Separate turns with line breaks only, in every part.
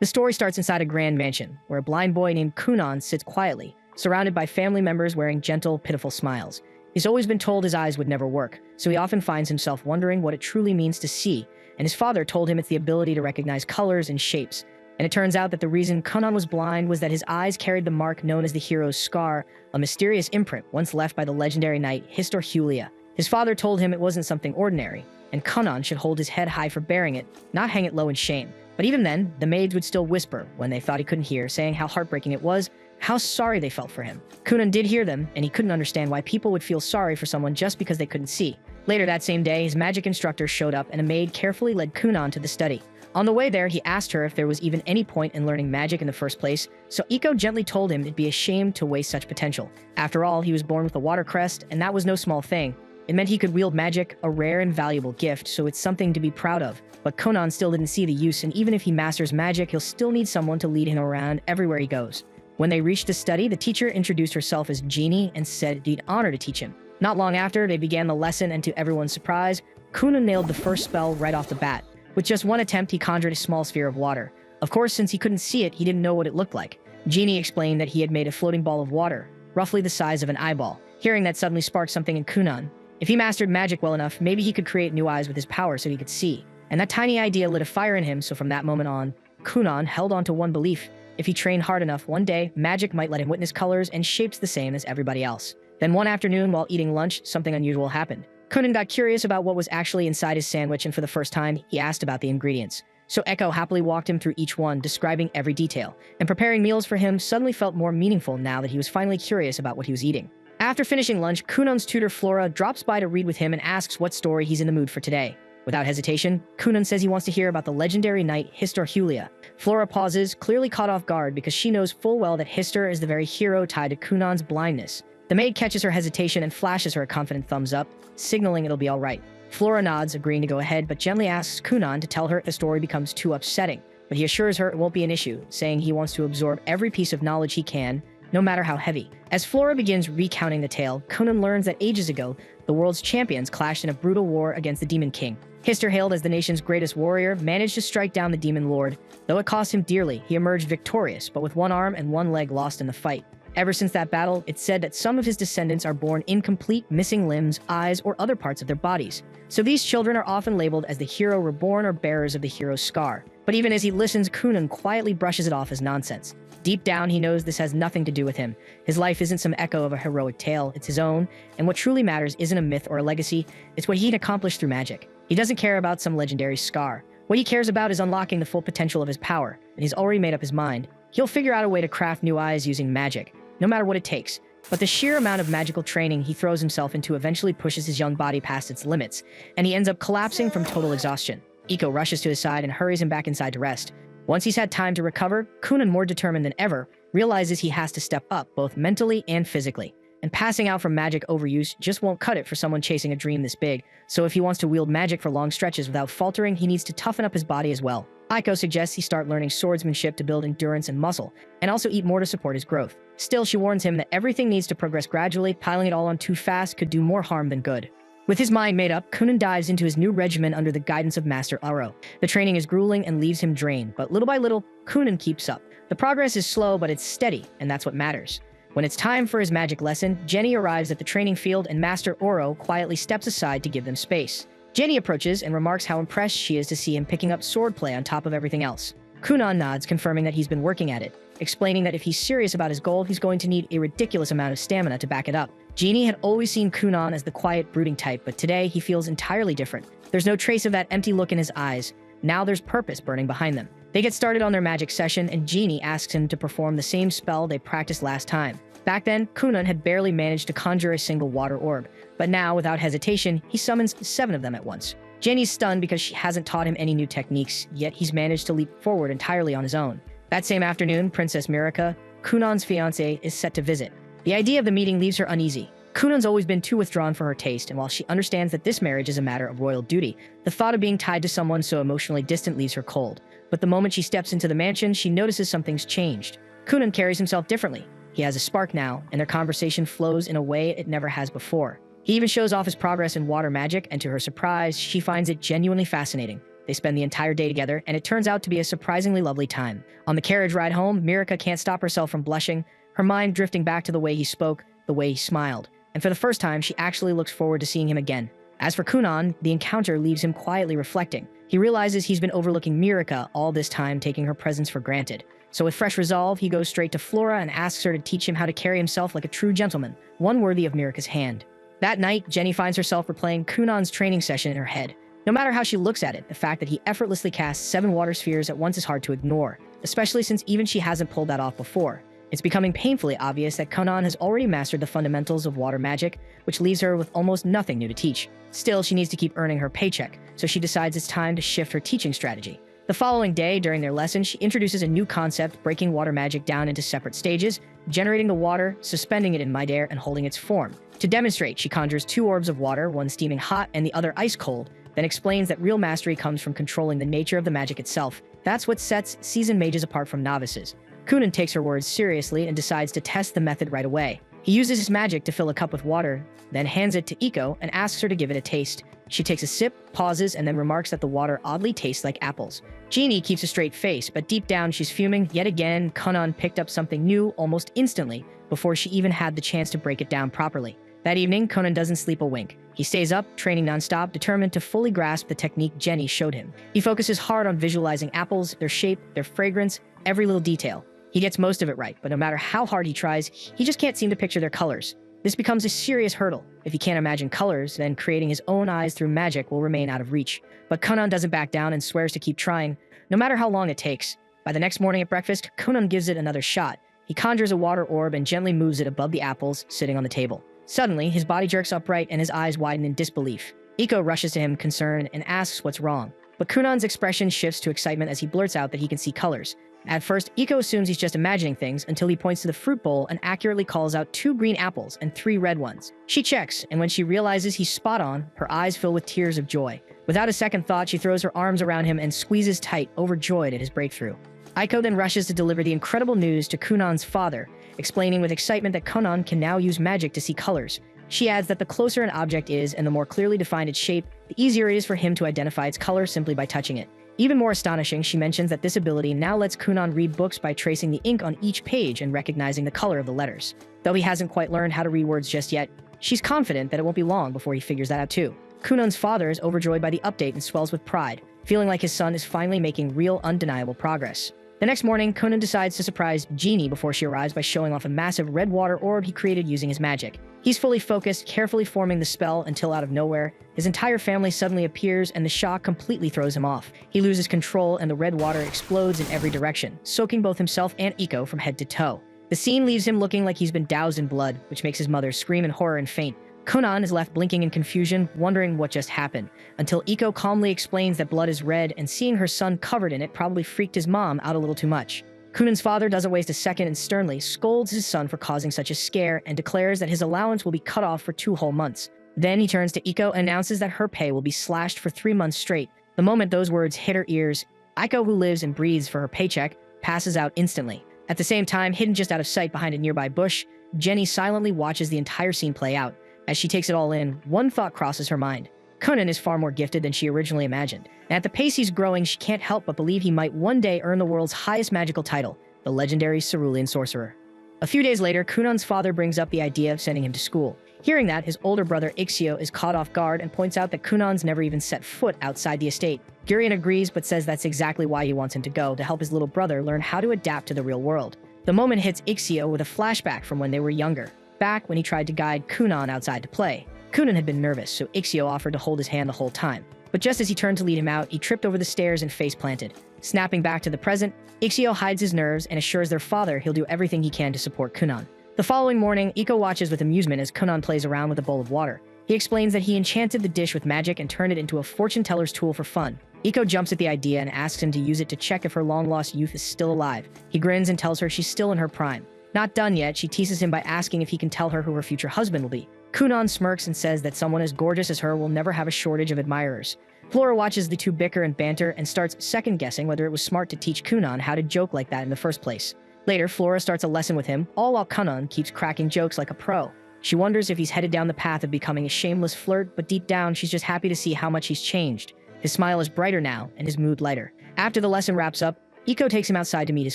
The story starts inside a grand mansion, where a blind boy named Kunan sits quietly, surrounded by family members wearing gentle, pitiful smiles. He's always been told his eyes would never work, so he often finds himself wondering what it truly means to see, and his father told him it's the ability to recognize colors and shapes. And it turns out that the reason Kunan was blind was that his eyes carried the mark known as the hero's scar, a mysterious imprint once left by the legendary knight Historhulia. His father told him it wasn't something ordinary, and Kunan should hold his head high for bearing it, not hang it low in shame. But even then, the maids would still whisper when they thought he couldn't hear, saying how heartbreaking it was, how sorry they felt for him. Kunan did hear them, and he couldn't understand why people would feel sorry for someone just because they couldn't see. Later that same day, his magic instructor showed up, and a maid carefully led Kunan to the study. On the way there, he asked her if there was even any point in learning magic in the first place, so Iko gently told him it'd be a shame to waste such potential. After all, he was born with a water crest, and that was no small thing. It meant he could wield magic, a rare and valuable gift, so it's something to be proud of. But Kunan still didn't see the use, and even if he masters magic, he'll still need someone to lead him around everywhere he goes. When they reached the study, the teacher introduced herself as Genie and said it'd be an honor to teach him. Not long after, they began the lesson, and to everyone's surprise, Kunan nailed the first spell right off the bat. With just one attempt, he conjured a small sphere of water. Of course, since he couldn't see it, he didn't know what it looked like. Genie explained that he had made a floating ball of water, roughly the size of an eyeball. Hearing that suddenly sparked something in Kunan. If he mastered magic well enough, maybe he could create new eyes with his power so he could see. And that tiny idea lit a fire in him, so from that moment on, Kunan held on to one belief. If he trained hard enough, one day, magic might let him witness colors and shapes the same as everybody else. Then one afternoon, while eating lunch, something unusual happened. Kunan got curious about what was actually inside his sandwich, and for the first time, he asked about the ingredients. So Echo happily walked him through each one, describing every detail. And preparing meals for him suddenly felt more meaningful now that he was finally curious about what he was eating. After finishing lunch, Kunan's tutor Flora drops by to read with him and asks what story he's in the mood for today. Without hesitation, Kunan says he wants to hear about the legendary knight Historhulia. Flora pauses, clearly caught off guard because she knows full well that Histor is the very hero tied to Kunan's blindness. The maid catches her hesitation and flashes her a confident thumbs up, signaling it'll be all right. Flora nods, agreeing to go ahead, but gently asks Kunan to tell her if the story becomes too upsetting. But he assures her it won't be an issue, saying he wants to absorb every piece of knowledge he can, no matter how heavy. As Flora begins recounting the tale, Kunan learns that ages ago, the world's champions clashed in a brutal war against the Demon King. Histor, hailed as the nation's greatest warrior, managed to strike down the Demon Lord. Though it cost him dearly, he emerged victorious, but with one arm and one leg lost in the fight. Ever since that battle, it's said that some of his descendants are born incomplete, missing limbs, eyes, or other parts of their bodies. So these children are often labeled as the hero reborn or bearers of the hero's scar. But even as he listens, Kunan quietly brushes it off as nonsense. Deep down, he knows this has nothing to do with him. His life isn't some echo of a heroic tale, it's his own, and what truly matters isn't a myth or a legacy, it's what he can accomplish through magic. He doesn't care about some legendary scar. What he cares about is unlocking the full potential of his power, and he's already made up his mind. He'll figure out a way to craft new eyes using magic, no matter what it takes. But the sheer amount of magical training he throws himself into eventually pushes his young body past its limits, and he ends up collapsing from total exhaustion. Iko rushes to his side and hurries him back inside to rest. Once he's had time to recover, Kunan, more determined than ever, realizes he has to step up, both mentally and physically. And passing out from magic overuse just won't cut it for someone chasing a dream this big, so if he wants to wield magic for long stretches without faltering, he needs to toughen up his body as well. Aiko suggests he start learning swordsmanship to build endurance and muscle, and also eat more to support his growth. Still, she warns him that everything needs to progress gradually, piling it all on too fast could do more harm than good. With his mind made up, Kunan dives into his new regimen under the guidance of Master Aro. The training is grueling and leaves him drained, but little by little, Kunan keeps up. The progress is slow, but it's steady, and that's what matters. When it's time for his magic lesson, Jenny arrives at the training field and Master Oro quietly steps aside to give them space. Jenny approaches and remarks how impressed she is to see him picking up swordplay on top of everything else. Kunan nods, confirming that he's been working at it, explaining that if he's serious about his goal, he's going to need a ridiculous amount of stamina to back it up. Genie had always seen Kunan as the quiet, brooding type, but today he feels entirely different. There's no trace of that empty look in his eyes. Now there's purpose burning behind them. They get started on their magic session, and Genie asks him to perform the same spell they practiced last time. Back then, Kunan had barely managed to conjure a single water orb, but now, without hesitation, he summons 7 of them at once. Jenny's stunned because she hasn't taught him any new techniques, yet he's managed to leap forward entirely on his own. That same afternoon, Princess Mirika, Kunan's fiancée, is set to visit. The idea of the meeting leaves her uneasy. Kunan's always been too withdrawn for her taste, and while she understands that this marriage is a matter of royal duty, the thought of being tied to someone so emotionally distant leaves her cold. But the moment she steps into the mansion, she notices something's changed. Kunan carries himself differently. He has a spark now, and their conversation flows in a way it never has before. He even shows off his progress in water magic, and to her surprise, she finds it genuinely fascinating. They spend the entire day together, and it turns out to be a surprisingly lovely time. On the carriage ride home, Mirika can't stop herself from blushing, her mind drifting back to the way he spoke, the way he smiled. And for the first time, she actually looks forward to seeing him again. As for Kunan, the encounter leaves him quietly reflecting. He realizes he's been overlooking Mirika all this time, taking her presence for granted. So with fresh resolve, he goes straight to Flora and asks her to teach him how to carry himself like a true gentleman, one worthy of Mirika's hand. That night, Jenny finds herself replaying Kunan's training session in her head. No matter how she looks at it, the fact that he effortlessly casts 7 water spheres at once is hard to ignore, especially since even she hasn't pulled that off before. It's becoming painfully obvious that Kunan has already mastered the fundamentals of water magic, which leaves her with almost nothing new to teach. Still, she needs to keep earning her paycheck, so she decides it's time to shift her teaching strategy. The following day, during their lesson, she introduces a new concept, breaking water magic down into separate stages, generating the water, suspending it in midair, and holding its form. To demonstrate, she conjures 2 orbs of water, one steaming hot and the other ice cold, then explains that real mastery comes from controlling the nature of the magic itself. That's what sets seasoned mages apart from novices. Kunan takes her words seriously and decides to test the method right away. He uses his magic to fill a cup with water, then hands it to Iko and asks her to give it a taste. She takes a sip, pauses, and then remarks that the water oddly tastes like apples. Jeannie keeps a straight face, but deep down she's fuming. Yet again, Kunan picked up something new almost instantly before she even had the chance to break it down properly. That evening, Kunan doesn't sleep a wink. He stays up, training nonstop, determined to fully grasp the technique Jenny showed him. He focuses hard on visualizing apples, their shape, their fragrance, every little detail. He gets most of it right, but no matter how hard he tries, he just can't seem to picture their colors. This becomes a serious hurdle. If he can't imagine colors, then creating his own eyes through magic will remain out of reach. But Kunan doesn't back down and swears to keep trying, no matter how long it takes. By the next morning at breakfast, Kunan gives it another shot. He conjures a water orb and gently moves it above the apples sitting on the table. Suddenly, his body jerks upright and his eyes widen in disbelief. Iko rushes to him, concerned, and asks what's wrong. But Kunan's expression shifts to excitement as he blurts out that he can see colors. At first, Iko assumes he's just imagining things until he points to the fruit bowl and accurately calls out 2 green apples and 3 red ones. She checks, and when she realizes he's spot on, her eyes fill with tears of joy. Without a second thought, she throws her arms around him and squeezes tight, overjoyed at his breakthrough. Iko then rushes to deliver the incredible news to Kunan's father, explaining with excitement that Kunan can now use magic to see colors. She adds that the closer an object is and the more clearly defined its shape, the easier it is for him to identify its color simply by touching it. Even more astonishing, she mentions that this ability now lets Kunan read books by tracing the ink on each page and recognizing the color of the letters. Though he hasn't quite learned how to read words just yet, she's confident that it won't be long before he figures that out too. Kunan's father is overjoyed by the update and swells with pride, feeling like his son is finally making real, undeniable progress. The next morning, Kunan decides to surprise Jeannie before she arrives by showing off a massive red water orb he created using his magic. He's fully focused, carefully forming the spell until out of nowhere, his entire family suddenly appears and the shock completely throws him off. He loses control and the red water explodes in every direction, soaking both himself and Iko from head to toe. The scene leaves him looking like he's been doused in blood, which makes his mother scream in horror and faint. Kunan is left blinking in confusion, wondering what just happened, until Iko calmly explains that blood is red and seeing her son covered in it probably freaked his mom out a little too much. Kunan's father doesn't waste a second and sternly scolds his son for causing such a scare and declares that his allowance will be cut off for 2 whole months. Then he turns to Iko and announces that her pay will be slashed for 3 months straight. The moment those words hit her ears, Iko, who lives and breathes for her paycheck, passes out instantly. At the same time, hidden just out of sight behind a nearby bush, Jenny silently watches the entire scene play out. As she takes it all in, one thought crosses her mind. Kunan is far more gifted than she originally imagined, and at the pace he's growing, she can't help but believe he might one day earn the world's highest magical title, the legendary Cerulean Sorcerer. A few days later, Kunan's father brings up the idea of sending him to school. Hearing that, his older brother Ixio is caught off guard and points out that Kunan's never even set foot outside the estate. Gurion agrees but says that's exactly why he wants him to go, to help his little brother learn how to adapt to the real world. The moment hits Ixio with a flashback from when they were younger, back when he tried to guide Kunan outside to play. Kunan had been nervous, so Ixio offered to hold his hand the whole time. But just as he turned to lead him out, he tripped over the stairs and face planted. Snapping back to the present, Ixio hides his nerves and assures their father he'll do everything he can to support Kunan. The following morning, Iko watches with amusement as Kunan plays around with a bowl of water. He explains that he enchanted the dish with magic and turned it into a fortune-teller's tool for fun. Iko jumps at the idea and asks him to use it to check if her long-lost youth is still alive. He grins and tells her she's still in her prime. Not done yet, she teases him by asking if he can tell her who her future husband will be. Kunan smirks and says that someone as gorgeous as her will never have a shortage of admirers. Flora watches the two bicker and banter and starts second-guessing whether it was smart to teach Kunan how to joke like that in the first place. Later, Flora starts a lesson with him, all while Kunan keeps cracking jokes like a pro. She wonders if he's headed down the path of becoming a shameless flirt, but deep down, she's just happy to see how much he's changed. His smile is brighter now, and his mood lighter. After the lesson wraps up, Iko takes him outside to meet his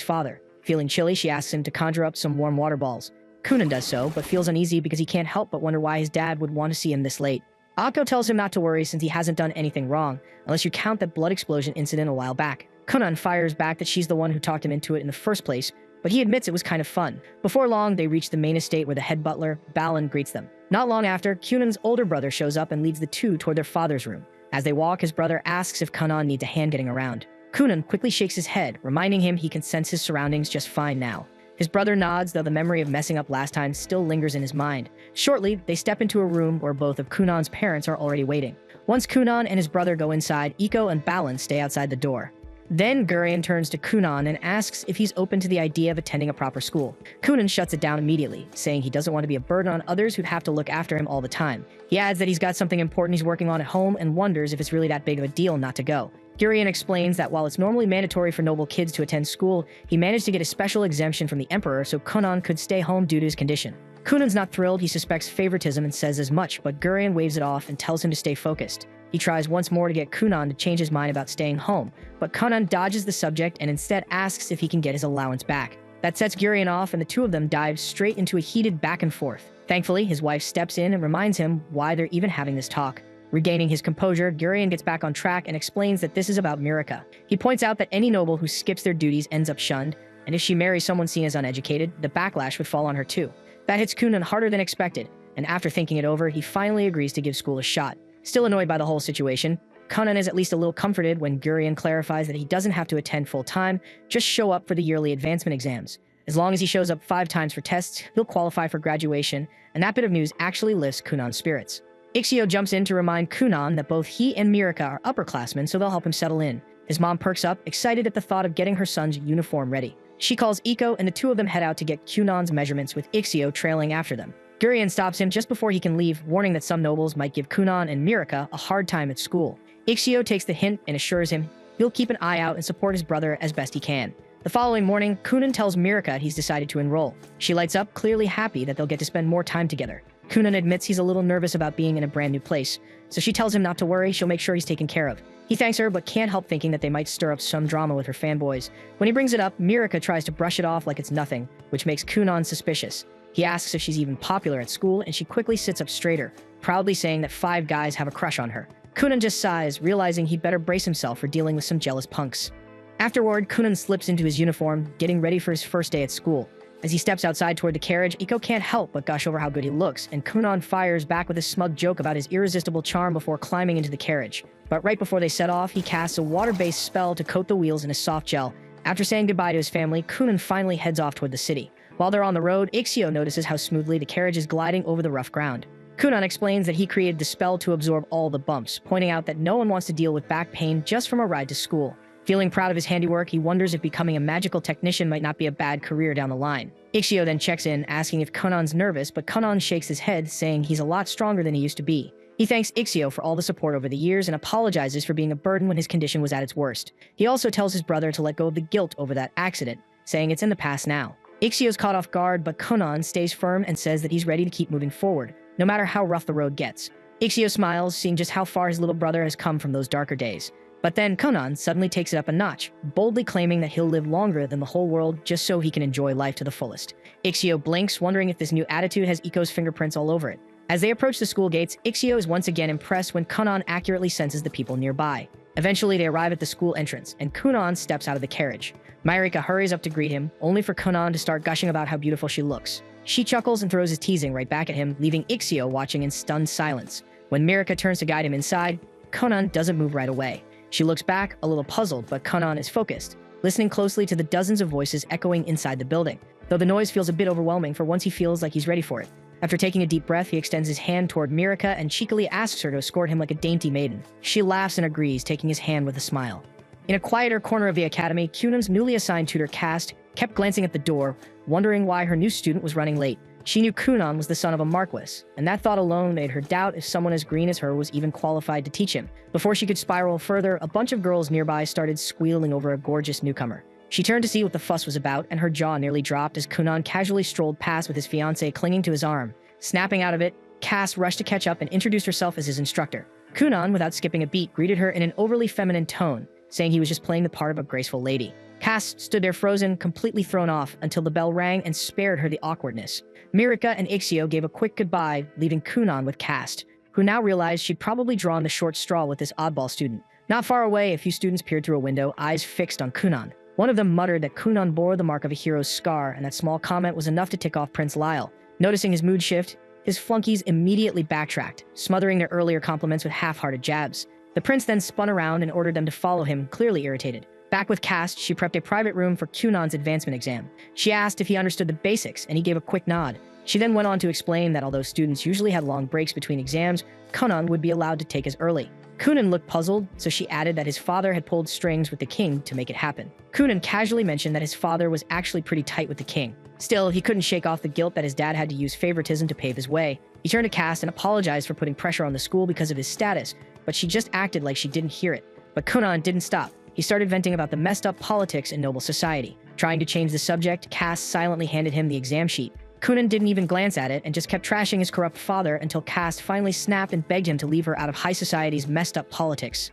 father. Feeling chilly, she asks him to conjure up some warm water balls. Kunan does so, but feels uneasy because he can't help but wonder why his dad would want to see him this late. Akko tells him not to worry since he hasn't done anything wrong, unless you count that blood explosion incident a while back. Kunan fires back that she's the one who talked him into it in the first place, but he admits it was kind of fun. Before long, they reach the main estate where the head butler, Balin, greets them. Not long after, Kunan's older brother shows up and leads the two toward their father's room. As they walk, his brother asks if Kunan needs a hand getting around. Kunan quickly shakes his head, reminding him he can sense his surroundings just fine now. His brother nods, though the memory of messing up last time still lingers in his mind. Shortly, they step into a room where both of Kunan's parents are already waiting. Once Kunan and his brother go inside, Iko and Balin stay outside the door. Then Gurion turns to Kunan and asks if he's open to the idea of attending a proper school. Kunan shuts it down immediately, saying he doesn't want to be a burden on others who'd have to look after him all the time. He adds that he's got something important he's working on at home and wonders if it's really that big of a deal not to go. Gurion explains that while it's normally mandatory for noble kids to attend school, he managed to get a special exemption from the Emperor so Kunan could stay home due to his condition. Kunan's not thrilled, he suspects favoritism and says as much, but Gurion waves it off and tells him to stay focused. He tries once more to get Kunan to change his mind about staying home, but Kunan dodges the subject and instead asks if he can get his allowance back. That sets Gurion off and the two of them dive straight into a heated back and forth. Thankfully, his wife steps in and reminds him why they're even having this talk. Regaining his composure, Gurion gets back on track and explains that this is about Mirika. He points out that any noble who skips their duties ends up shunned, and if she marries someone seen as uneducated, the backlash would fall on her too. That hits Kunan harder than expected, and after thinking it over, he finally agrees to give school a shot. Still annoyed by the whole situation, Kunan is at least a little comforted when Gurion clarifies that he doesn't have to attend full-time, just show up for the yearly advancement exams. As long as he shows up 5 times for tests, he'll qualify for graduation, and that bit of news actually lifts Kunan's spirits. Ixio jumps in to remind Kunan that both he and Mirika are upperclassmen, so they'll help him settle in. His mom perks up, excited at the thought of getting her son's uniform ready. She calls Iko, and the two of them head out to get Kunan's measurements with Ixio trailing after them. Gurion stops him just before he can leave, warning that some nobles might give Kunan and Mirika a hard time at school. Ixio takes the hint and assures him he'll keep an eye out and support his brother as best he can. The following morning, Kunan tells Mirika he's decided to enroll. She lights up, clearly happy that they'll get to spend more time together. Kunan admits he's a little nervous about being in a brand new place, so she tells him not to worry, she'll make sure he's taken care of. He thanks her, but can't help thinking that they might stir up some drama with her fanboys. When he brings it up, Mirika tries to brush it off like it's nothing, which makes Kunan suspicious. He asks if she's even popular at school, and she quickly sits up straighter, proudly saying that 5 guys have a crush on her. Kunan just sighs, realizing he'd better brace himself for dealing with some jealous punks. Afterward, Kunan slips into his uniform, getting ready for his first day at school. As he steps outside toward the carriage, Iko can't help but gush over how good he looks, and Kunan fires back with a smug joke about his irresistible charm before climbing into the carriage. But right before they set off, he casts a water-based spell to coat the wheels in a soft gel. After saying goodbye to his family, Kunan finally heads off toward the city. While they're on the road, Ixio notices how smoothly the carriage is gliding over the rough ground. Kunan explains that he created the spell to absorb all the bumps, pointing out that no one wants to deal with back pain just from a ride to school. Feeling proud of his handiwork, he wonders if becoming a magical technician might not be a bad career down the line. Ixio then checks in, asking if Kunan's nervous, but Kunan shakes his head, saying he's a lot stronger than he used to be. He thanks Ixio for all the support over the years and apologizes for being a burden when his condition was at its worst. He also tells his brother to let go of the guilt over that accident, saying it's in the past now. Ixio's caught off guard, but Kunan stays firm and says that he's ready to keep moving forward, no matter how rough the road gets. Ixio smiles, seeing just how far his little brother has come from those darker days. But then Kunan suddenly takes it up a notch, boldly claiming that he'll live longer than the whole world just so he can enjoy life to the fullest. Ixio blinks, wondering if this new attitude has Iko's fingerprints all over it. As they approach the school gates, Ixio is once again impressed when Kunan accurately senses the people nearby. Eventually, they arrive at the school entrance, and Kunan steps out of the carriage. Mirika hurries up to greet him, only for Kunan to start gushing about how beautiful she looks. She chuckles and throws his teasing right back at him, leaving Ixio watching in stunned silence. When Mirika turns to guide him inside, Kunan doesn't move right away. She looks back, a little puzzled, but Kunan is focused, listening closely to the dozens of voices echoing inside the building, though the noise feels a bit overwhelming for once he feels like he's ready for it. After taking a deep breath, he extends his hand toward Mirika and cheekily asks her to escort him like a dainty maiden. She laughs and agrees, taking his hand with a smile. In a quieter corner of the academy, Kunan's newly assigned tutor Cast kept glancing at the door, wondering why her new student was running late. She knew Kunan was the son of a marquis, and that thought alone made her doubt if someone as green as her was even qualified to teach him. Before she could spiral further, a bunch of girls nearby started squealing over a gorgeous newcomer. She turned to see what the fuss was about, and her jaw nearly dropped as Kunan casually strolled past with his fiancée clinging to his arm. Snapping out of it, Cass rushed to catch up and introduced herself as his instructor. Kunan, without skipping a beat, greeted her in an overly feminine tone, saying he was just playing the part of a graceful lady. Cass stood there frozen, completely thrown off, until the bell rang and spared her the awkwardness. Mirika and Ixio gave a quick goodbye, leaving Kunan with Cass, who now realized she'd probably drawn the short straw with this oddball student. Not far away, a few students peered through a window, eyes fixed on Kunan. One of them muttered that Kunan bore the mark of a hero's scar, and that small comment was enough to tick off Prince Lyle. Noticing his mood shift, his flunkies immediately backtracked, smothering their earlier compliments with half-hearted jabs. The prince then spun around and ordered them to follow him, clearly irritated. Back with Cass, she prepped a private room for Kunan's advancement exam. She asked if he understood the basics, and he gave a quick nod. She then went on to explain that although students usually had long breaks between exams, Kunan would be allowed to take as early. Kunan looked puzzled, so she added that his father had pulled strings with the king to make it happen. Kunan casually mentioned that his father was actually pretty tight with the king. Still, he couldn't shake off the guilt that his dad had to use favoritism to pave his way. He turned to Cass and apologized for putting pressure on the school because of his status, but she just acted like she didn't hear it. But Kunan didn't stop. He started venting about the messed up politics in noble society. Trying to change the subject, Cass silently handed him the exam sheet. Kunan didn't even glance at it and just kept trashing his corrupt father until Cass finally snapped and begged him to leave her out of high society's messed up politics.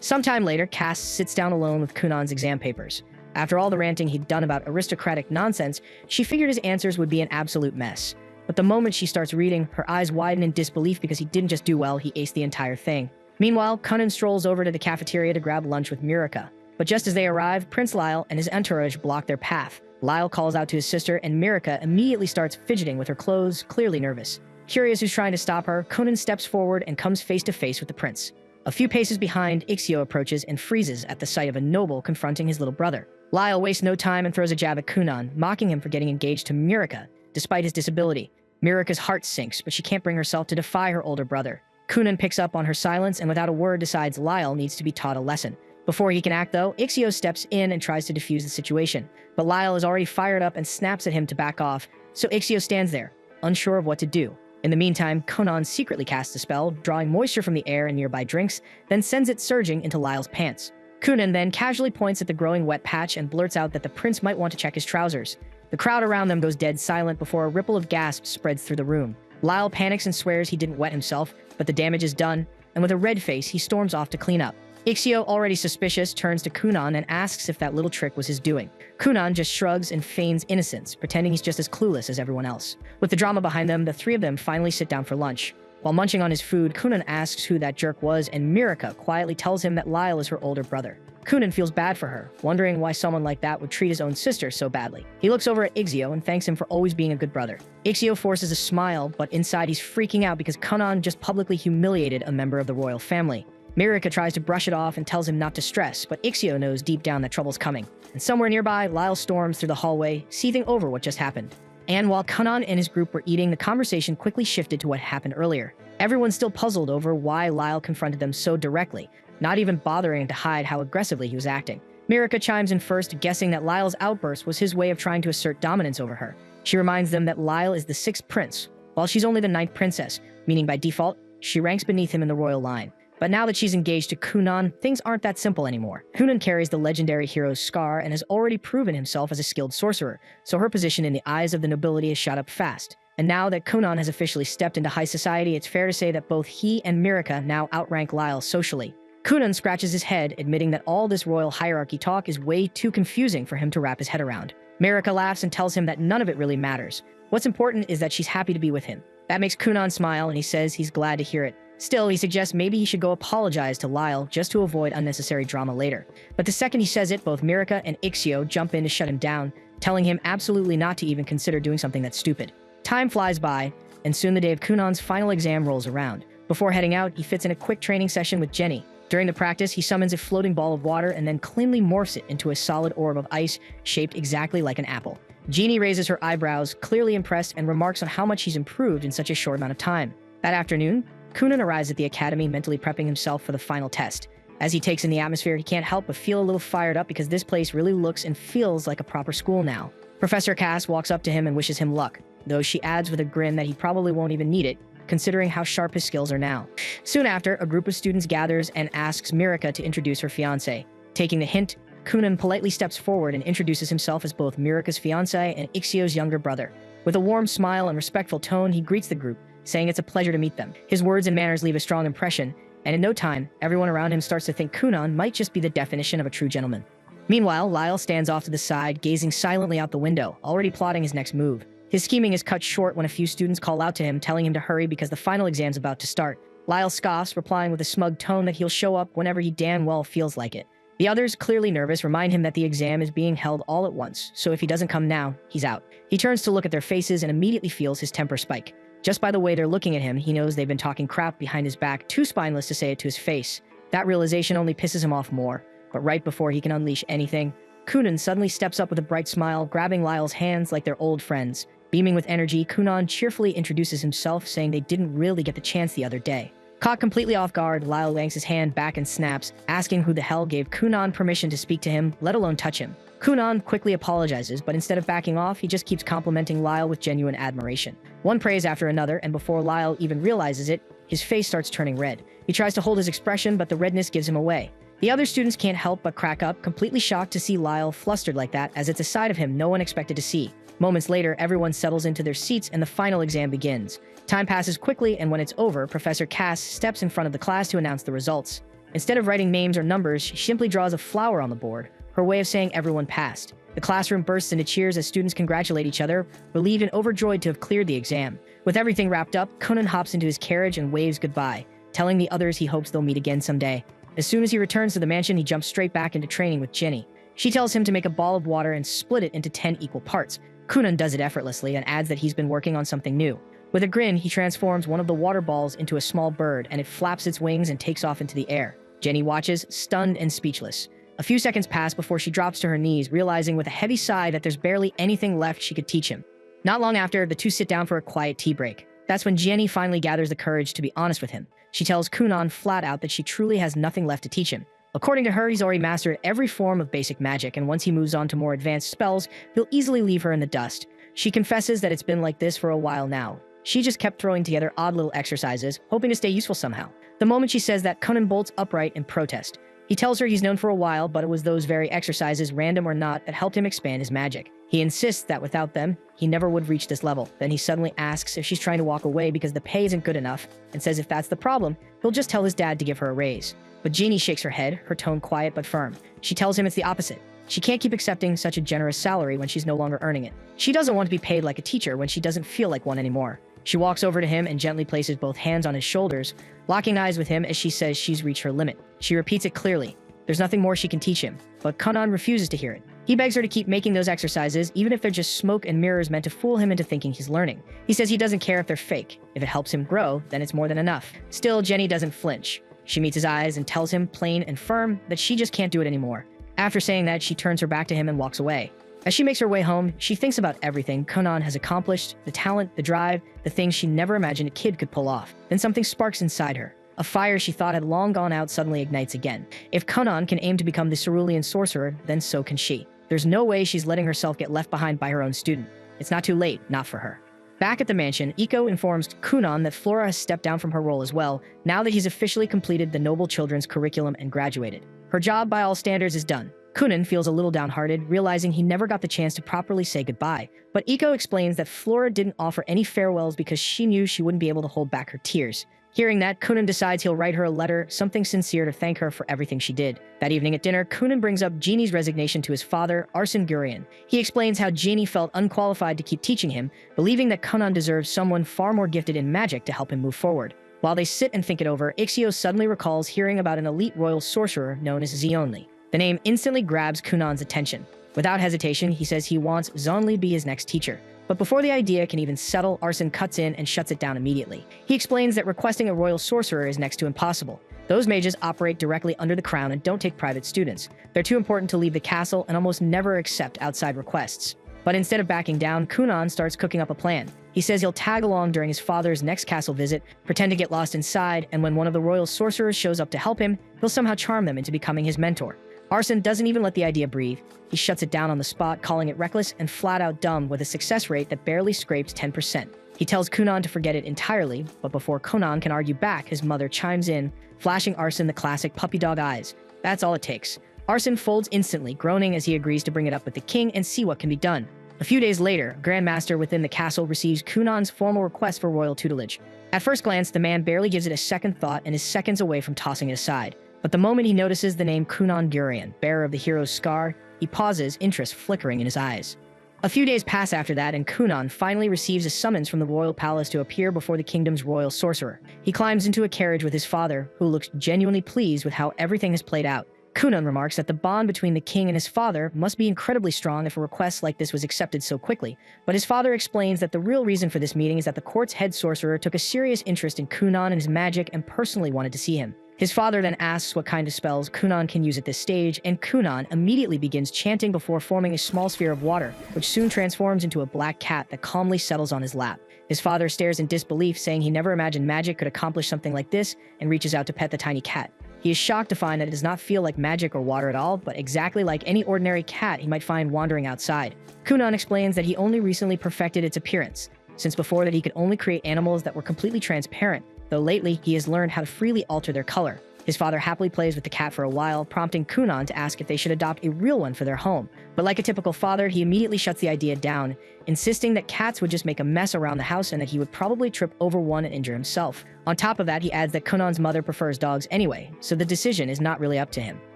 Sometime later, Cass sits down alone with Kunan's exam papers. After all the ranting he'd done about aristocratic nonsense, she figured his answers would be an absolute mess. But the moment she starts reading, her eyes widen in disbelief because he didn't just do well, he aced the entire thing. Meanwhile, Kunan strolls over to the cafeteria to grab lunch with Mirika. But just as they arrive, Prince Lyle and his entourage block their path. Lyle calls out to his sister, and Mirika immediately starts fidgeting with her clothes, clearly nervous. Curious who's trying to stop her, Kunan steps forward and comes face to face with the prince. A few paces behind, Ixio approaches and freezes at the sight of a noble confronting his little brother. Lyle wastes no time and throws a jab at Kunan, mocking him for getting engaged to Mirika, despite his disability. Mirika's heart sinks, but she can't bring herself to defy her older brother. Kunan picks up on her silence and without a word decides Lyle needs to be taught a lesson. Before he can act, though, Ixio steps in and tries to defuse the situation. But Lyle is already fired up and snaps at him to back off, so Ixio stands there, unsure of what to do. In the meantime, Kunan secretly casts a spell, drawing moisture from the air and nearby drinks, then sends it surging into Lyle's pants. Kunan then casually points at the growing wet patch and blurts out that the prince might want to check his trousers. The crowd around them goes dead silent before a ripple of gasps spreads through the room. Lyle panics and swears he didn't wet himself, but the damage is done, and with a red face, he storms off to clean up. Ixio, already suspicious, turns to Kunan and asks if that little trick was his doing. Kunan just shrugs and feigns innocence, pretending he's just as clueless as everyone else. With the drama behind them, the three of them finally sit down for lunch. While munching on his food, Kunan asks who that jerk was, and Mirika quietly tells him that Lyle is her older brother. Kunan feels bad for her, wondering why someone like that would treat his own sister so badly. He looks over at Ixio and thanks him for always being a good brother. Ixio forces a smile, but inside he's freaking out because Kunan just publicly humiliated a member of the royal family. Mirika tries to brush it off and tells him not to stress, but Ixio knows deep down that trouble's coming. And somewhere nearby, Lyle storms through the hallway, seething over what just happened. And while Kunan and his group were eating, the conversation quickly shifted to what happened earlier. Everyone's still puzzled over why Lyle confronted them so directly, not even bothering to hide how aggressively he was acting. Mirika chimes in first, guessing that Lyle's outburst was his way of trying to assert dominance over her. She reminds them that Lyle is the 6th prince, while she's only the 9th princess, meaning by default, she ranks beneath him in the royal line. But now that she's engaged to Kunan, things aren't that simple anymore. Kunan carries the legendary hero's scar and has already proven himself as a skilled sorcerer, so her position in the eyes of the nobility has shot up fast. And now that Kunan has officially stepped into high society, it's fair to say that both he and Mirika now outrank Lyle socially. Kunan scratches his head, admitting that all this royal hierarchy talk is way too confusing for him to wrap his head around. Mirika laughs and tells him that none of it really matters. What's important is that she's happy to be with him. That makes Kunan smile, and he says he's glad to hear it. Still, he suggests maybe he should go apologize to Lyle just to avoid unnecessary drama later. But the second he says it, both Mirika and Ixio jump in to shut him down, telling him absolutely not to even consider doing something that's stupid. Time flies by, and soon the day of Kunan's final exam rolls around. Before heading out, he fits in a quick training session with Jenny. During the practice, he summons a floating ball of water and then cleanly morphs it into a solid orb of ice shaped exactly like an apple. Jeannie raises her eyebrows, clearly impressed, and remarks on how much he's improved in such a short amount of time. That afternoon, Kunan arrives at the academy, mentally prepping himself for the final test. As he takes in the atmosphere, he can't help but feel a little fired up because this place really looks and feels like a proper school now. Professor Cass walks up to him and wishes him luck, though she adds with a grin that he probably won't even need it, considering how sharp his skills are now. Soon after, a group of students gathers and asks Mirika to introduce her fiancé. Taking the hint, Kunan politely steps forward and introduces himself as both Mirika's fiancé and Ixio's younger brother. With a warm smile and respectful tone, he greets the group, saying it's a pleasure to meet them. His words and manners leave a strong impression, and in no time, everyone around him starts to think Kunan might just be the definition of a true gentleman. Meanwhile, Lyle stands off to the side, gazing silently out the window, already plotting his next move. His scheming is cut short when a few students call out to him, telling him to hurry because the final exam's about to start. Lyle scoffs, replying with a smug tone that he'll show up whenever he damn well feels like it. The others, clearly nervous, remind him that the exam is being held all at once, so if he doesn't come now, he's out. He turns to look at their faces and immediately feels his temper spike. Just by the way they're looking at him, he knows they've been talking crap behind his back, too spineless to say it to his face. That realization only pisses him off more. But right before he can unleash anything, Kunan suddenly steps up with a bright smile, grabbing Lyle's hands like they're old friends. Beaming with energy, Kunan cheerfully introduces himself, saying they didn't really get the chance the other day. Caught completely off guard, Lyle yanks his hand back and snaps, asking who the hell gave Kunan permission to speak to him, let alone touch him. Kunan quickly apologizes, but instead of backing off, he just keeps complimenting Lyle with genuine admiration. One praise after another, and before Lyle even realizes it, his face starts turning red. He tries to hold his expression, but the redness gives him away. The other students can't help but crack up, completely shocked to see Lyle flustered like that, as it's a side of him no one expected to see. Moments later, everyone settles into their seats and the final exam begins. Time passes quickly, and when it's over, Professor Cass steps in front of the class to announce the results. Instead of writing names or numbers, she simply draws a flower on the board, her way of saying everyone passed. The classroom bursts into cheers as students congratulate each other, relieved and overjoyed to have cleared the exam. With everything wrapped up, Kunan hops into his carriage and waves goodbye, telling the others he hopes they'll meet again someday. As soon as he returns to the mansion, he jumps straight back into training with Ginny. She tells him to make a ball of water and split it into 10 equal parts. Kunan does it effortlessly and adds that he's been working on something new. With a grin, he transforms one of the water balls into a small bird, and it flaps its wings and takes off into the air. Jenny watches, stunned and speechless. A few seconds pass before she drops to her knees, realizing with a heavy sigh that there's barely anything left she could teach him. Not long after, the two sit down for a quiet tea break. That's when Jenny finally gathers the courage to be honest with him. She tells Kunan flat out that she truly has nothing left to teach him. According to her, he's already mastered every form of basic magic, and once he moves on to more advanced spells, he'll easily leave her in the dust. She confesses that it's been like this for a while now. She just kept throwing together odd little exercises, hoping to stay useful somehow. The moment she says that, Kunan bolts upright in protest. He tells her he's known for a while, but it was those very exercises, random or not, that helped him expand his magic. He insists that without them, he never would reach this level. Then he suddenly asks if she's trying to walk away because the pay isn't good enough, and says if that's the problem, he'll just tell his dad to give her a raise. But Jeannie shakes her head, her tone quiet but firm. She tells him it's the opposite. She can't keep accepting such a generous salary when she's no longer earning it. She doesn't want to be paid like a teacher when she doesn't feel like one anymore. She walks over to him and gently places both hands on his shoulders, locking eyes with him as she says she's reached her limit. She repeats it clearly. There's nothing more she can teach him, but Kunan refuses to hear it. He begs her to keep making those exercises, even if they're just smoke and mirrors meant to fool him into thinking he's learning. He says he doesn't care if they're fake. If it helps him grow, then it's more than enough. Still, Jenny doesn't flinch. She meets his eyes and tells him, plain and firm, that she just can't do it anymore. After saying that, she turns her back to him and walks away. As she makes her way home, she thinks about everything Kunan has accomplished, the talent, the drive, the things she never imagined a kid could pull off. Then something sparks inside her. A fire she thought had long gone out suddenly ignites again. If Kunan can aim to become the cerulean sorcerer, then so can she. There's no way she's letting herself get left behind by her own student. It's not too late, not for her. Back at the mansion, Iko informs Kunan that Flora has stepped down from her role as well, now that he's officially completed the Noble Children's curriculum and graduated. Her job, by all standards, is done. Kunan feels a little downhearted, realizing he never got the chance to properly say goodbye. But Iko explains that Flora didn't offer any farewells because she knew she wouldn't be able to hold back her tears. Hearing that, Kunan decides he'll write her a letter, something sincere to thank her for everything she did. That evening at dinner, Kunan brings up Jeannie's resignation to his father, Arsene Gurian. He explains how Jeannie felt unqualified to keep teaching him, believing that Kunan deserves someone far more gifted in magic to help him move forward. While they sit and think it over, Ixio suddenly recalls hearing about an elite royal sorcerer known as Zionli. The name instantly grabs Kunan's attention. Without hesitation, he says he wants Zionli to be his next teacher. But before the idea can even settle, Arsene cuts in and shuts it down immediately. He explains that requesting a royal sorcerer is next to impossible. Those mages operate directly under the crown and don't take private students. They're too important to leave the castle and almost never accept outside requests. But instead of backing down, Kunan starts cooking up a plan. He says he'll tag along during his father's next castle visit, pretend to get lost inside, and when one of the royal sorcerers shows up to help him, he'll somehow charm them into becoming his mentor. Arsene doesn't even let the idea breathe. He shuts it down on the spot, calling it reckless and flat-out dumb with a success rate that barely scrapes 10%. He tells Kunan to forget it entirely, but before Kunan can argue back, his mother chimes in, flashing Arsene the classic puppy dog eyes. That's all it takes. Arsene folds instantly, groaning as he agrees to bring it up with the king and see what can be done. A few days later, Grandmaster within the castle receives Kunan's formal request for royal tutelage. At first glance, the man barely gives it a second thought and is seconds away from tossing it aside. But the moment he notices the name Kunan Durian, bearer of the hero's scar, he pauses, interest flickering in his eyes. A few days pass after that, and Kunan finally receives a summons from the royal palace to appear before the kingdom's royal sorcerer. He climbs into a carriage with his father, who looks genuinely pleased with how everything has played out. Kunan remarks that the bond between the king and his father must be incredibly strong if a request like this was accepted so quickly, but his father explains that the real reason for this meeting is that the court's head sorcerer took a serious interest in Kunan and his magic and personally wanted to see him. His father then asks what kind of spells Kunan can use at this stage, and Kunan immediately begins chanting before forming a small sphere of water, which soon transforms into a black cat that calmly settles on his lap. His father stares in disbelief, saying he never imagined magic could accomplish something like this, and reaches out to pet the tiny cat. He is shocked to find that it does not feel like magic or water at all, but exactly like any ordinary cat he might find wandering outside. Kunan explains that he only recently perfected its appearance, since before that he could only create animals that were completely transparent, though lately he has learned how to freely alter their color. His father happily plays with the cat for a while, prompting Kunan to ask if they should adopt a real one for their home. But like a typical father, he immediately shuts the idea down, insisting that cats would just make a mess around the house and that he would probably trip over one and injure himself. On top of that, he adds that Kunan's mother prefers dogs anyway, so the decision is not really up to him.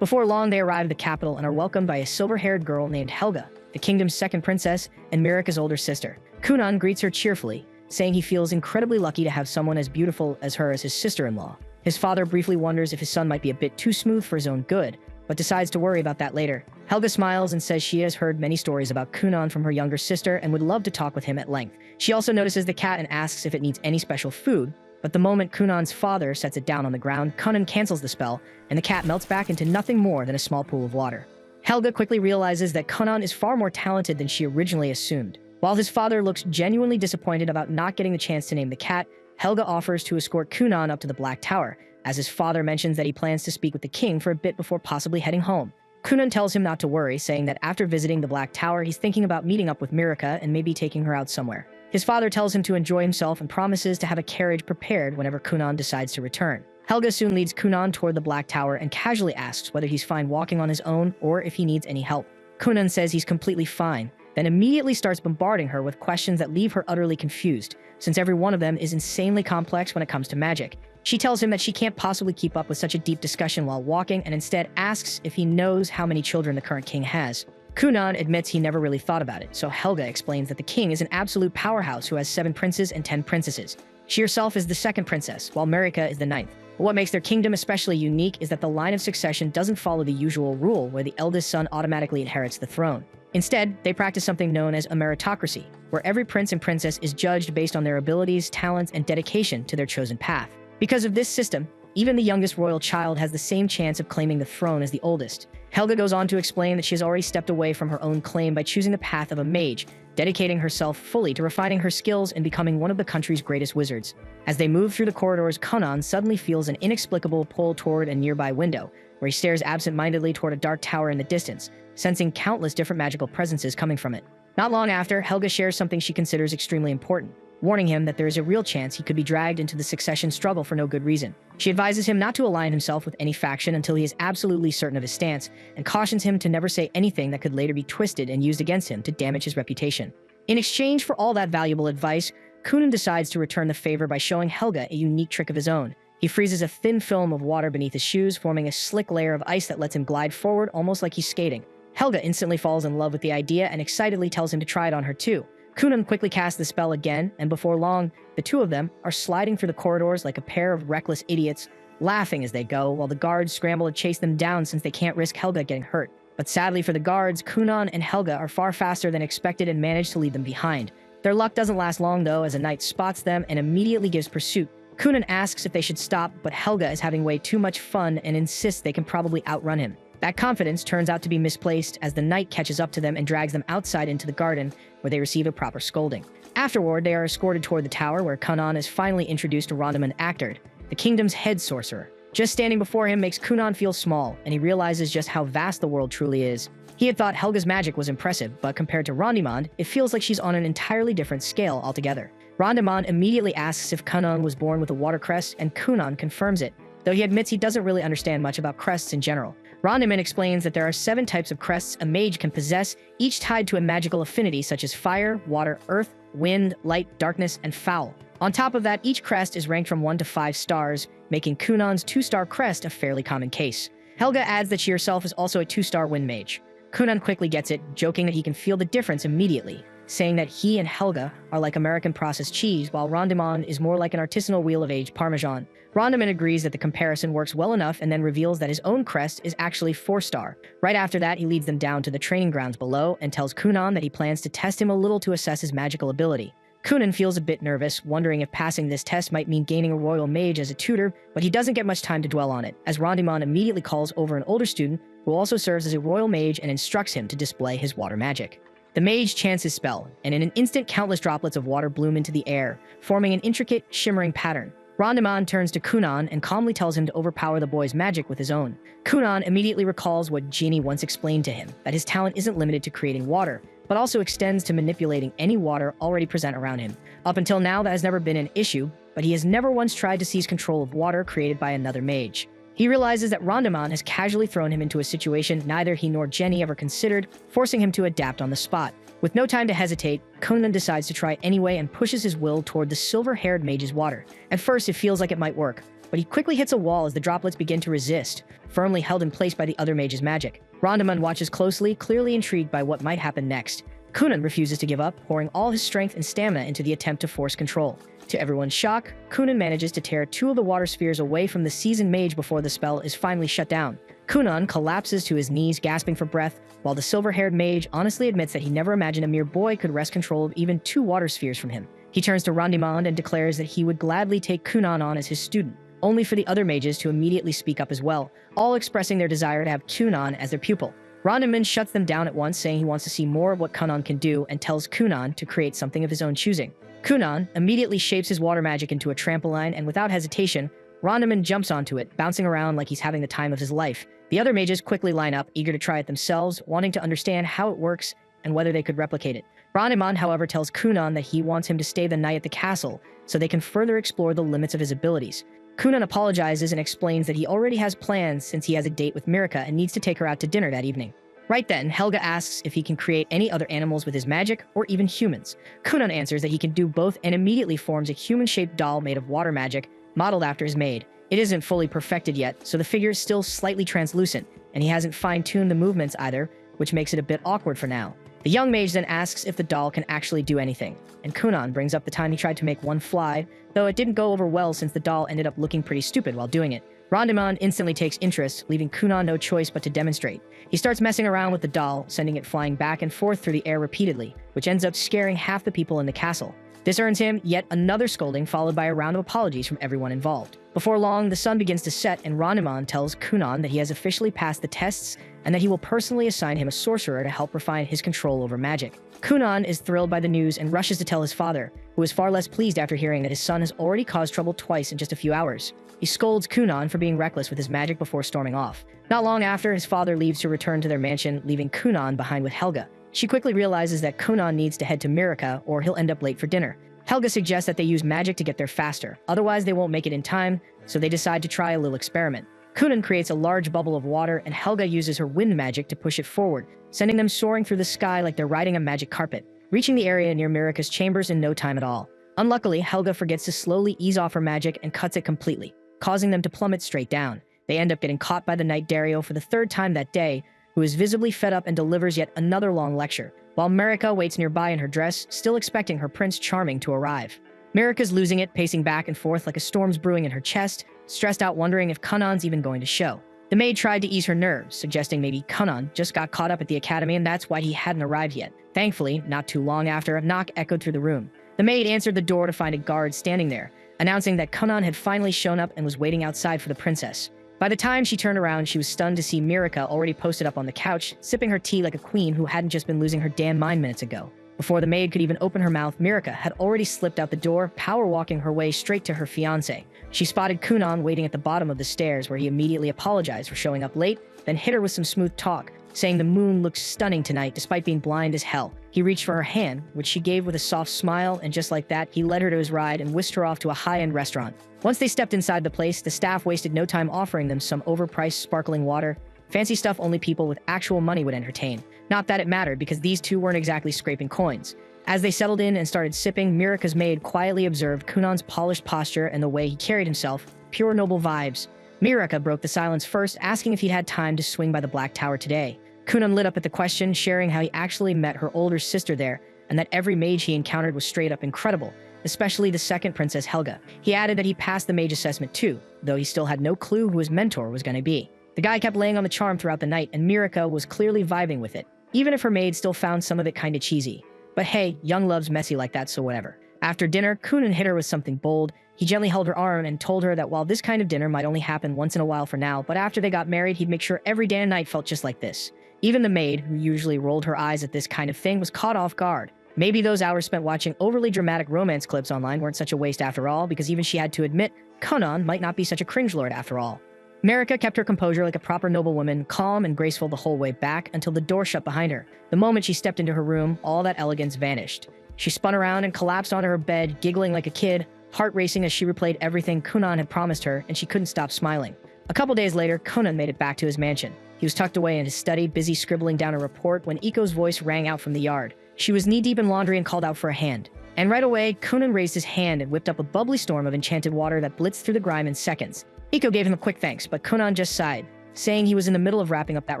Before long, they arrive at the capital and are welcomed by a silver-haired girl named Helga, the kingdom's second princess and Mirika's older sister. Kunan greets her cheerfully, saying he feels incredibly lucky to have someone as beautiful as her as his sister-in-law. His father briefly wonders if his son might be a bit too smooth for his own good, but decides to worry about that later. Helga smiles and says she has heard many stories about Kunan from her younger sister and would love to talk with him at length. She also notices the cat and asks if it needs any special food, but the moment Kunan's father sets it down on the ground, Kunan cancels the spell, and the cat melts back into nothing more than a small pool of water. Helga quickly realizes that Kunan is far more talented than she originally assumed. While his father looks genuinely disappointed about not getting the chance to name the cat, Helga offers to escort Kunan up to the Black Tower, as his father mentions that he plans to speak with the king for a bit before possibly heading home. Kunan tells him not to worry, saying that after visiting the Black Tower, he's thinking about meeting up with Mirika and maybe taking her out somewhere. His father tells him to enjoy himself and promises to have a carriage prepared whenever Kunan decides to return. Helga soon leads Kunan toward the Black Tower and casually asks whether he's fine walking on his own or if he needs any help. Kunan says he's completely fine, then immediately starts bombarding her with questions that leave her utterly confused, since every one of them is insanely complex when it comes to magic. She tells him that she can't possibly keep up with such a deep discussion while walking, and instead asks if he knows how many children the current king has. Kunan admits he never really thought about it, so Helga explains that the king is an absolute powerhouse who has 7 princes and 10 princesses. She herself is the second princess, while Mirika is the 9th. But what makes their kingdom especially unique is that the line of succession doesn't follow the usual rule where the eldest son automatically inherits the throne. Instead, they practice something known as a meritocracy, where every prince and princess is judged based on their abilities, talents, and dedication to their chosen path. Because of this system, even the youngest royal child has the same chance of claiming the throne as the oldest. Helga goes on to explain that she has already stepped away from her own claim by choosing the path of a mage, dedicating herself fully to refining her skills and becoming one of the country's greatest wizards. As they move through the corridors, Kunan suddenly feels an inexplicable pull toward a nearby window, where he stares absent-mindedly toward a dark tower in the distance, sensing countless different magical presences coming from it. Not long after, Helga shares something she considers extremely important, warning him that there is a real chance he could be dragged into the succession struggle for no good reason. She advises him not to align himself with any faction until he is absolutely certain of his stance, and cautions him to never say anything that could later be twisted and used against him to damage his reputation. In exchange for all that valuable advice, Kunan decides to return the favor by showing Helga a unique trick of his own. He freezes a thin film of water beneath his shoes, forming a slick layer of ice that lets him glide forward almost like he's skating. Helga instantly falls in love with the idea and excitedly tells him to try it on her too. Kunan quickly casts the spell again, and before long, the two of them are sliding through the corridors like a pair of reckless idiots, laughing as they go, while the guards scramble to chase them down since they can't risk Helga getting hurt. But sadly for the guards, Kunan and Helga are far faster than expected and manage to leave them behind. Their luck doesn't last long though, as a knight spots them and immediately gives pursuit. Kunan asks if they should stop, but Helga is having way too much fun and insists they can probably outrun him. That confidence turns out to be misplaced as the knight catches up to them and drags them outside into the garden, where they receive a proper scolding. Afterward, they are escorted toward the tower, where Kunan is finally introduced to Rondamund Actard, the kingdom's head sorcerer. Just standing before him makes Kunan feel small, and he realizes just how vast the world truly is. He had thought Helga's magic was impressive, but compared to Rondamund, it feels like she's on an entirely different scale altogether. Rondamund immediately asks if Kunan was born with a water crest, and Kunan confirms it, though he admits he doesn't really understand much about crests in general. Rondamund explains that there are 7 types of crests a mage can possess, each tied to a magical affinity such as fire, water, earth, wind, light, darkness, and foul. On top of that, each crest is ranked from 1 to 5 stars, making Kunon's 2-star crest a fairly common case. Helga adds that she herself is also a 2-star wind mage. Kunon quickly gets it, joking that he can feel the difference immediately, saying that he and Helga are like American processed cheese, while Rondimon is more like an artisanal wheel of aged Parmesan. Rondimon agrees that the comparison works well enough and then reveals that his own crest is actually 4-star. Right after that, he leads them down to the training grounds below and tells Kunon that he plans to test him a little to assess his magical ability. Kunon feels a bit nervous, wondering if passing this test might mean gaining a royal mage as a tutor, but he doesn't get much time to dwell on it, as Rondimon immediately calls over an older student who also serves as a royal mage and instructs him to display his water magic. The mage chants his spell, and in an instant countless droplets of water bloom into the air, forming an intricate, shimmering pattern. Rondimon turns to Kunon and calmly tells him to overpower the boy's magic with his own. Kunon immediately recalls what Genie once explained to him, that his talent isn't limited to creating water, but also extends to manipulating any water already present around him. Up until now, that has never been an issue, but he has never once tried to seize control of water created by another mage. He realizes that Rondimon has casually thrown him into a situation neither he nor Jenny ever considered, forcing him to adapt on the spot. With no time to hesitate, Kunon decides to try anyway and pushes his will toward the silver-haired mage's water. At first, it feels like it might work, but he quickly hits a wall as the droplets begin to resist, firmly held in place by the other mage's magic. Rondimon watches closely, clearly intrigued by what might happen next. Kunon refuses to give up, pouring all his strength and stamina into the attempt to force control. To everyone's shock, Kunon manages to tear 2 of the water spheres away from the seasoned mage before the spell is finally shut down. Kunon collapses to his knees, gasping for breath, while the silver-haired mage honestly admits that he never imagined a mere boy could wrest control of even 2 water spheres from him. He turns to Rondimon and declares that he would gladly take Kunon on as his student, only for the other mages to immediately speak up as well, all expressing their desire to have Kunon as their pupil. Rondimon shuts them down at once, saying he wants to see more of what Kunon can do and tells Kunon to create something of his own choosing. Kunon immediately shapes his water magic into a trampoline, and without hesitation, Rondimon jumps onto it, bouncing around like he's having the time of his life. The other mages quickly line up, eager to try it themselves, wanting to understand how it works and whether they could replicate it. Rondimon, however, tells Kunon that he wants him to stay the night at the castle so they can further explore the limits of his abilities. Kunon apologizes and explains that he already has plans since he has a date with Mirika and needs to take her out to dinner that evening. Right then, Helga asks if he can create any other animals with his magic, or even humans. Kunon answers that he can do both and immediately forms a human-shaped doll made of water magic, modeled after his maid. It isn't fully perfected yet, so the figure is still slightly translucent, and he hasn't fine-tuned the movements either, which makes it a bit awkward for now. The young mage then asks if the doll can actually do anything, and Kunon brings up the time he tried to make one fly, though it didn't go over well since the doll ended up looking pretty stupid while doing it. Rondimon instantly takes interest, leaving Kunon no choice but to demonstrate. He starts messing around with the doll, sending it flying back and forth through the air repeatedly, which ends up scaring half the people in the castle. This earns him yet another scolding, followed by a round of apologies from everyone involved. Before long, the sun begins to set, and Rondimon tells Kunon that he has officially passed the tests and that he will personally assign him a sorcerer to help refine his control over magic. Kunon is thrilled by the news and rushes to tell his father, who is far less pleased after hearing that his son has already caused trouble twice in just a few hours. He scolds Kunon for being reckless with his magic before storming off. Not long after, his father leaves to return to their mansion, leaving Kunon behind with Helga. She quickly realizes that Kunon needs to head to Mirika, or he'll end up late for dinner. Helga suggests that they use magic to get there faster, otherwise they won't make it in time, so they decide to try a little experiment. Kunon creates a large bubble of water, and Helga uses her wind magic to push it forward, sending them soaring through the sky like they're riding a magic carpet, reaching the area near Mirika's chambers in no time at all. Unluckily, Helga forgets to slowly ease off her magic and cuts it completely, causing them to plummet straight down. They end up getting caught by the Knight Dario for the 3rd time that day, who is visibly fed up and delivers yet another long lecture, while Mirika waits nearby in her dress, still expecting her Prince Charming to arrive. Mirika's losing it, pacing back and forth like a storm's brewing in her chest, stressed out wondering if Kunon's even going to show. The maid tried to ease her nerves, suggesting maybe Kunon just got caught up at the academy and that's why he hadn't arrived yet. Thankfully, not too long after, a knock echoed through the room. The maid answered the door to find a guard standing there, announcing that Kunon had finally shown up and was waiting outside for the princess. By the time she turned around, she was stunned to see Mirika already posted up on the couch, sipping her tea like a queen who hadn't just been losing her damn mind minutes ago. Before the maid could even open her mouth, Mirika had already slipped out the door, power-walking her way straight to her fiancé. She spotted Kunon waiting at the bottom of the stairs, where he immediately apologized for showing up late, then hit her with some smooth talk, saying the moon looks stunning tonight despite being blind as hell. He reached for her hand, which she gave with a soft smile, and just like that, he led her to his ride and whisked her off to a high-end restaurant. Once they stepped inside the place, the staff wasted no time offering them some overpriced sparkling water, fancy stuff only people with actual money would entertain. Not that it mattered, because these two weren't exactly scraping coins. As they settled in and started sipping, Mirika's maid quietly observed Kunan's polished posture and the way he carried himself. Pure noble vibes. Mirika broke the silence first, asking if he'd had time to swing by the Black Tower today. Kunan lit up at the question, sharing how he actually met her older sister there, and that every mage he encountered was straight up incredible, especially the second Princess Helga. He added that he passed the mage assessment too, though he still had no clue who his mentor was going to be. The guy kept laying on the charm throughout the night, and Mirika was clearly vibing with it, even if her maid still found some of it kinda cheesy. But hey, young love's messy like that, so whatever. After dinner, Kunan hit her with something bold. He gently held her arm and told her that while this kind of dinner might only happen once in a while for now, but after they got married, he'd make sure every day and night felt just like this. Even the maid, who usually rolled her eyes at this kind of thing, was caught off guard. Maybe those hours spent watching overly dramatic romance clips online weren't such a waste after all, because even she had to admit, Kunan might not be such a cringe lord after all. Mirika kept her composure like a proper noblewoman, calm and graceful the whole way back until the door shut behind her. The moment she stepped into her room, all that elegance vanished. She spun around and collapsed onto her bed, giggling like a kid, heart racing as she replayed everything Kunan had promised her, and she couldn't stop smiling. A couple days later, Kunan made it back to his mansion. He was tucked away in his study, busy scribbling down a report when Iko's voice rang out from the yard. She was knee-deep in laundry and called out for a hand. And right away, Kunan raised his hand and whipped up a bubbly storm of enchanted water that blitzed through the grime in seconds. Iko gave him a quick thanks, but Kunan just sighed, saying he was in the middle of wrapping up that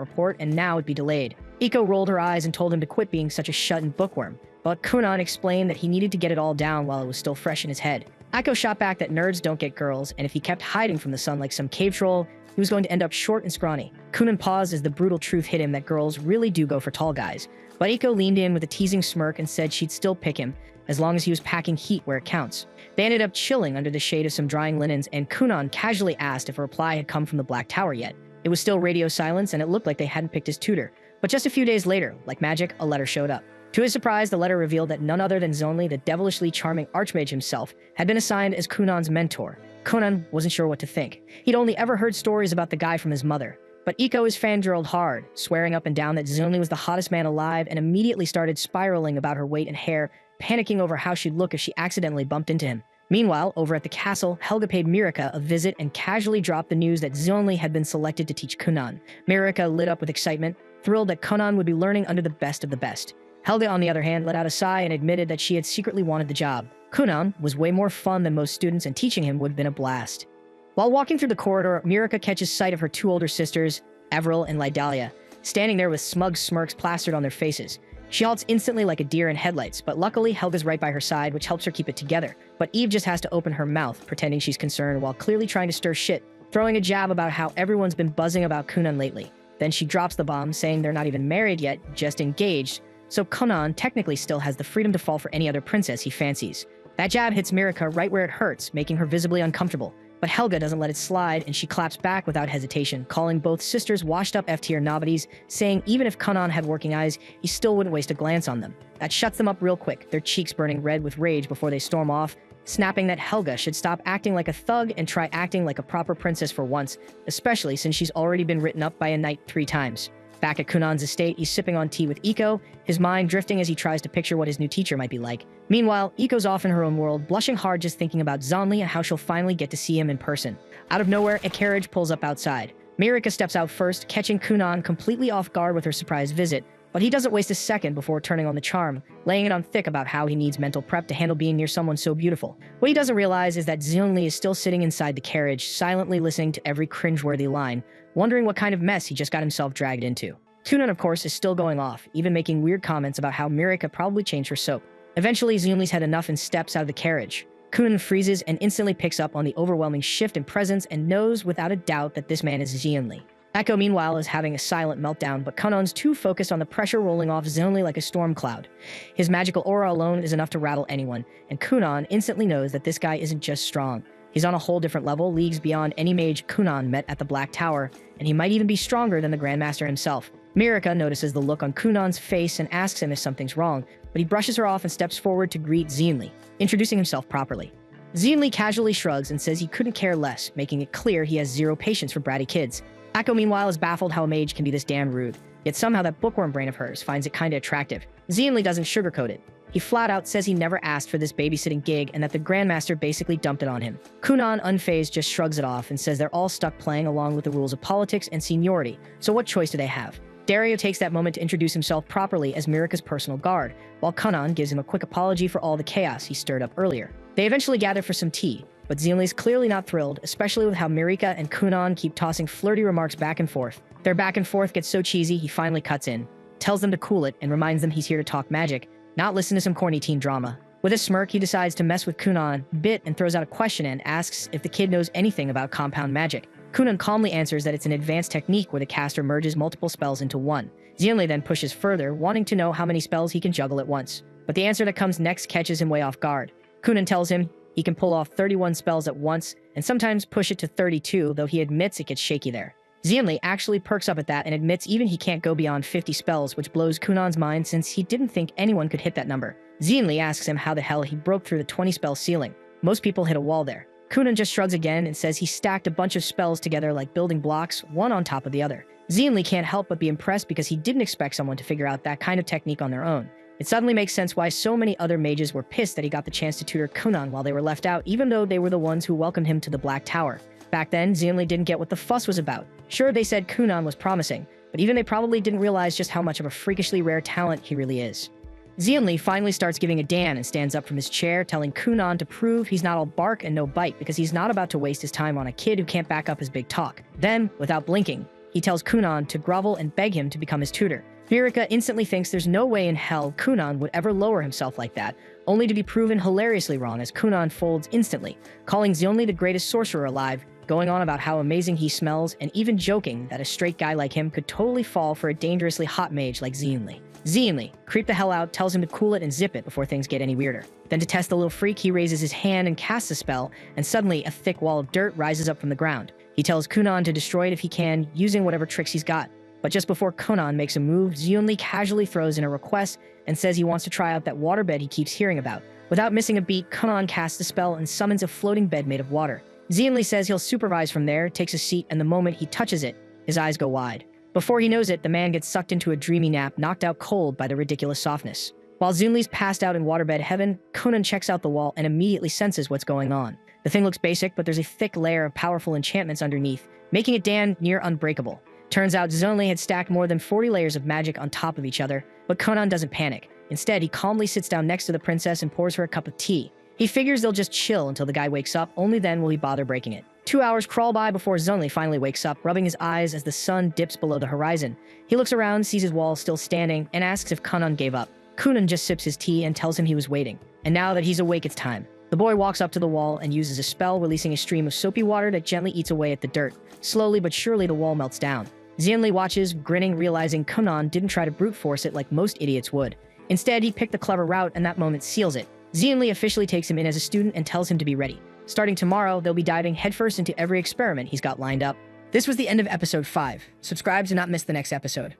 report and now it'd be delayed. Iko rolled her eyes and told him to quit being such a shut-in bookworm, but Kunan explained that he needed to get it all down while it was still fresh in his head. Iko shot back that nerds don't get girls, and if he kept hiding from the sun like some cave troll, he was going to end up short and scrawny. Kunan paused as the brutal truth hit him that girls really do go for tall guys, but Iko leaned in with a teasing smirk and said she'd still pick him, as long as he was packing heat where it counts. They ended up chilling under the shade of some drying linens, and Kunan casually asked if a reply had come from the Black Tower yet. It was still radio silence, and it looked like they hadn't picked his tutor. But just a few days later, like magic, a letter showed up. To his surprise, the letter revealed that none other than Zonli, the devilishly charming archmage himself, had been assigned as Kunan's mentor. Kunan wasn't sure what to think. He'd only ever heard stories about the guy from his mother. But Iko is fangirled hard, swearing up and down that Zonli was the hottest man alive, and immediately started spiraling about her weight and hair, panicking over how she'd look if she accidentally bumped into him. Meanwhile, over at the castle, Helga paid Mirika a visit and casually dropped the news that Zonli had been selected to teach Kunan. Mirika lit up with excitement, thrilled that Kunan would be learning under the best of the best. Helga, on the other hand, let out a sigh and admitted that she had secretly wanted the job. Kunan was way more fun than most students, and teaching him would have been a blast. While walking through the corridor, Mirika catches sight of her two older sisters, Avril and Lydalia, standing there with smug smirks plastered on their faces. She halts instantly like a deer in headlights, but luckily Helga's right by her side, which helps her keep it together. But Eve just has to open her mouth, pretending she's concerned while clearly trying to stir shit, throwing a jab about how everyone's been buzzing about Kunan lately. Then she drops the bomb, saying they're not even married yet, just engaged, so Kunan technically still has the freedom to fall for any other princess he fancies. That jab hits Mirika right where it hurts, making her visibly uncomfortable. But Helga doesn't let it slide, and she claps back without hesitation, calling both sisters washed-up F-tier nobodies, saying even if Kunan had working eyes, he still wouldn't waste a glance on them. That shuts them up real quick, their cheeks burning red with rage before they storm off, snapping that Helga should stop acting like a thug and try acting like a proper princess for once, especially since she's already been written up by a knight 3 times. Back at Kunan's estate, he's sipping on tea with Iko, his mind drifting as he tries to picture what his new teacher might be like. Meanwhile, Iko's off in her own world, blushing hard just thinking about Zonli and how she'll finally get to see him in person. Out of nowhere, a carriage pulls up outside. Mirika steps out first, catching Kunan completely off guard with her surprise visit, but he doesn't waste a second before turning on the charm, laying it on thick about how he needs mental prep to handle being near someone so beautiful. What he doesn't realize is that Zonli is still sitting inside the carriage, silently listening to every cringeworthy line, wondering what kind of mess he just got himself dragged into. Kunan, of course, is still going off, even making weird comments about how Mirika probably changed her soap. Eventually, Zonli's had enough and steps out of the carriage. Kunan freezes and instantly picks up on the overwhelming shift in presence and knows without a doubt that this man is Zonli. Echo, meanwhile, is having a silent meltdown, but Kunan's too focused on the pressure rolling off Zonli like a storm cloud. His magical aura alone is enough to rattle anyone, and Kunan instantly knows that this guy isn't just strong. He's on a whole different level, leagues beyond any mage Kunan met at the Black Tower, and he might even be stronger than the Grandmaster himself. Mirika notices the look on Kunan's face and asks him if something's wrong, but he brushes her off and steps forward to greet Zonli, introducing himself properly. Zonli casually shrugs and says he couldn't care less, making it clear he has zero patience for bratty kids. Akko, meanwhile, is baffled how a mage can be this damn rude, yet somehow that bookworm brain of hers finds it kinda attractive. Zonli doesn't sugarcoat it. He flat out says he never asked for this babysitting gig and that the Grandmaster basically dumped it on him. Kunan, unfazed, just shrugs it off and says they're all stuck playing along with the rules of politics and seniority, so what choice do they have? Dario takes that moment to introduce himself properly as Mirika's personal guard, while Kunan gives him a quick apology for all the chaos he stirred up earlier. They eventually gather for some tea, but Zeonli's clearly not thrilled, especially with how Mirika and Kunan keep tossing flirty remarks back and forth. Their back and forth gets so cheesy, he finally cuts in, tells them to cool it, and reminds them he's here to talk magic, not listen to some corny teen drama. With a smirk, he decides to mess with Kunan a bit and throws out a question and asks if the kid knows anything about compound magic. Kunan calmly answers that it's an advanced technique where the caster merges multiple spells into one. Zeonli then pushes further, wanting to know how many spells he can juggle at once. But the answer that comes next catches him way off guard. Kunan tells him he can pull off 31 spells at once, and sometimes push it to 32, though he admits it gets shaky there. Zeonli actually perks up at that and admits even he can't go beyond 50 spells, which blows Kunan's mind since he didn't think anyone could hit that number. Zeonli asks him how the hell he broke through the 20-spell ceiling. Most people hit a wall there. Kunan just shrugs again and says he stacked a bunch of spells together like building blocks, one on top of the other. Zeonli can't help but be impressed because he didn't expect someone to figure out that kind of technique on their own. It suddenly makes sense why so many other mages were pissed that he got the chance to tutor Kunan while they were left out, even though they were the ones who welcomed him to the Black Tower. Back then, Zeonli didn't get what the fuss was about. Sure, they said Kunan was promising, but even they probably didn't realize just how much of a freakishly rare talent he really is. Zeonli finally starts giving a damn and stands up from his chair, telling Kunan to prove he's not all bark and no bite because he's not about to waste his time on a kid who can't back up his big talk. Then, without blinking, he tells Kunan to grovel and beg him to become his tutor. Mirika instantly thinks there's no way in hell Kunan would ever lower himself like that, only to be proven hilariously wrong as Kunan folds instantly, calling Zeonli the greatest sorcerer alive, going on about how amazing he smells, and even joking that a straight guy like him could totally fall for a dangerously hot mage like Zeonli. Zeonli, creep the hell out, tells him to cool it and zip it before things get any weirder. Then to test the little freak, he raises his hand and casts a spell, and suddenly a thick wall of dirt rises up from the ground. He tells Kunan to destroy it if he can, using whatever tricks he's got. But just before Kunan makes a move, Zeonli casually throws in a request and says he wants to try out that waterbed he keeps hearing about. Without missing a beat, Kunan casts a spell and summons a floating bed made of water. Zeonli says he'll supervise from there, takes a seat, and the moment he touches it, his eyes go wide. Before he knows it, the man gets sucked into a dreamy nap, knocked out cold by the ridiculous softness. While Zeonli's passed out in waterbed heaven, Kunan checks out the wall and immediately senses what's going on. The thing looks basic, but there's a thick layer of powerful enchantments underneath, making it damn near unbreakable. Turns out Zeonli had stacked more than 40 layers of magic on top of each other, but Kunan doesn't panic. Instead, he calmly sits down next to the princess and pours her a cup of tea. He figures they'll just chill until the guy wakes up, only then will he bother breaking it. 2 hours crawl by before Zeonli finally wakes up, rubbing his eyes as the sun dips below the horizon. He looks around, sees his wall still standing, and asks if Kunan gave up. Kunan just sips his tea and tells him he was waiting. And now that he's awake, it's time. The boy walks up to the wall and uses a spell, releasing a stream of soapy water that gently eats away at the dirt. Slowly but surely, the wall melts down. Zeonli watches, grinning, realizing Kunan didn't try to brute force it like most idiots would. Instead, he picked the clever route, and that moment seals it. Zeonli officially takes him in as a student and tells him to be ready. Starting tomorrow, they'll be diving headfirst into every experiment he's got lined up. This was the end of episode 5. Subscribe to not miss the next episode.